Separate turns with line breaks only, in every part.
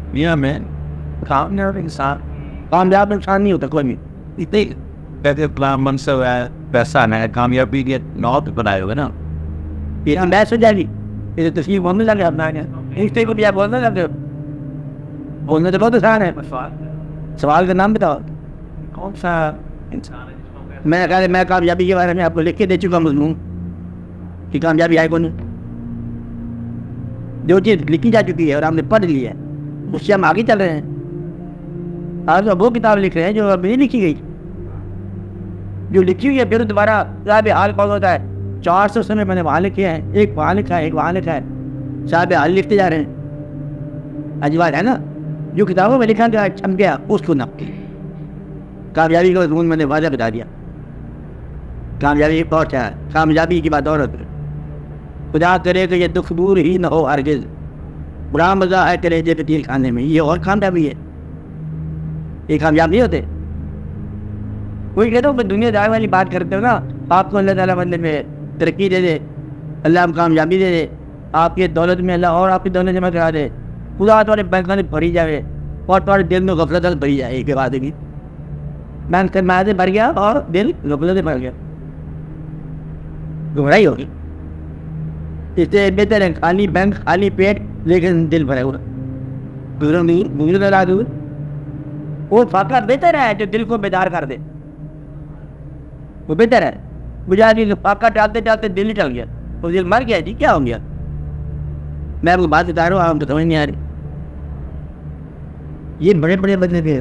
दुनिया में कामयाब इंसान नहीं होता कोई भी। इतने कहते प्लान मनसब है, पैसा है, कामयाबी के नौत बनाए हुए ना,
ये हम बैठ जाएगी, ये तो तस्वीर बोलने लगे अपना इससे को भी आप बोलने लगे हो। बोलने तो बहुत आसान है, सवाल का नाम बताओ।
कौन सा इंसान है?
मैं कामयाबी के बारे में आपको लिख के दे चुका मजमून कि कामयाबी है कौन। जो चीज़ लिखी जा चुकी है और हमने पढ़ ली है उससे हम आगे चल रहे हैं। आज वो किताब लिख रहे हैं जो अभी नहीं लिखी गई, जो लिखी हुई है फिर दोबारा साहब हाल कौन होता है। 400 समय मैंने वहाँ लिखे हैं, एक वहाँ लिखा है, एक वहाँ लिखा है, साहब हाल लिखते जा रहे हैं। अजवाल है ना, जो किताबों में लिखा गया छप गया उसको ना। कामयाबी का मजमून मैंने वादा बता दिया। कामयाबी बहुत है, कामयाबी की बात और होती है। खुदा करे कि ये दुख दूर ही न हो हरगिज़, बुरा मज़ा है कलेजे पे तीर खाने में, ये और कामयाबी है। ये कामयाब नहीं होते। कोई कहते हो दुनिया दार वाली बात करते हो ना, आपको अल्लाह ताला बंदे में तरक्की दे दे, अल्लाह हम कामयाबी दे दे, आपकी दौलत में अल्लाह और आपकी दौलत जमा करा दे, खुदा तुम्हारे बैंक में भरी जाए और तुम्हारे दिल में गफलत भरी जाए। एक बात की बैंक से भर गया और दिल गफलत भर गया, गुमराही होगी। इससे बेहतर है खाली बैंक खाली पेट लेकिन दिल भरा हुआ, वो फाका बेहतर है जो दिल को बेदार कर दे, वो बेहतर है। गुजारी फाका टालते टालते दिल ही टल गया, वो दिल मर गया जी, क्या हो गया। मैं आपको बात बता रहा हूँ, आप तो समझ नहीं आ रही। ये बड़े बड़े बंदे थे,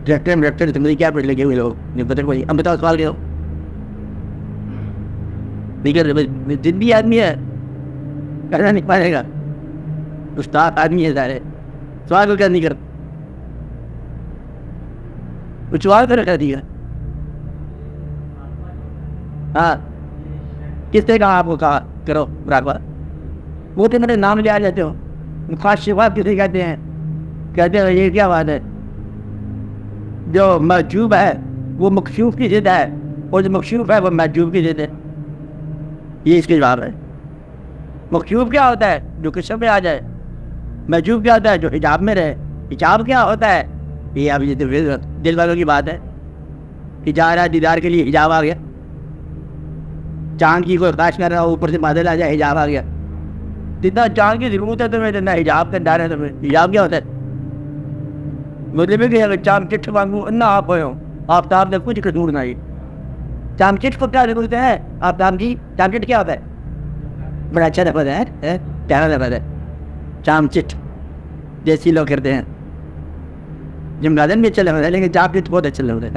डायरेक्टर समझे क्या पढ़ लगे हुए लोग, नहीं पता कोई। अब बताओ सवाल करो, जिद्दी आदमी है करना नहीं पाएगा, उस्ताद आदमी है सारे, सवाल को क्या नहीं करता, कुछ सवाल तो रखा दिया। हाँ किसने कहा आपको, कहा करो बराबर। वो तो मेरे नाम ले आ जाते हो, खास शिफात किसे कहते हैं, कहते हैं ये क्या बात है। जो महजूब है वो मकशूफ की जिद है, और जो मकशूफ है वो महजूब की जिद है। ये इसके जवाब है। मकशूफ क्या होता है, जो किस्म में आ जाए। महजूब क्या होता है, जो हिजाब में रहे। हिजाब क्या होता है, ये अब ये दिल वालों की बात है। हिजारा दीदार के लिए हिजाब आ गया, चांद की कोई ख्वाहिश कर रहा हो, ऊपर से बादल आ जाए, हिजाब आ गया। जितना चांद की जरूरत है तुम्हें, जितना हिजाब का डर है तुम्हें। हिजाब क्या होता है, मतलब कि अगर चांद चिट्ठ मांगू ना आप हो, आफ्ताब ने कुछ कसूर नहीं। चांद चिट्ठ को क्या जरूरत है, आफ्ताब की चांद चिट्ठ क्या होता है, बड़ा अच्छा लफज है, प्यारा लफज है चांद चिट्ठ, जैसी लोग करते हैं। जिम गार्डन भी अच्छा लफज है, लेकिन चांद चिट्ठ बहुत अच्छा लफज है।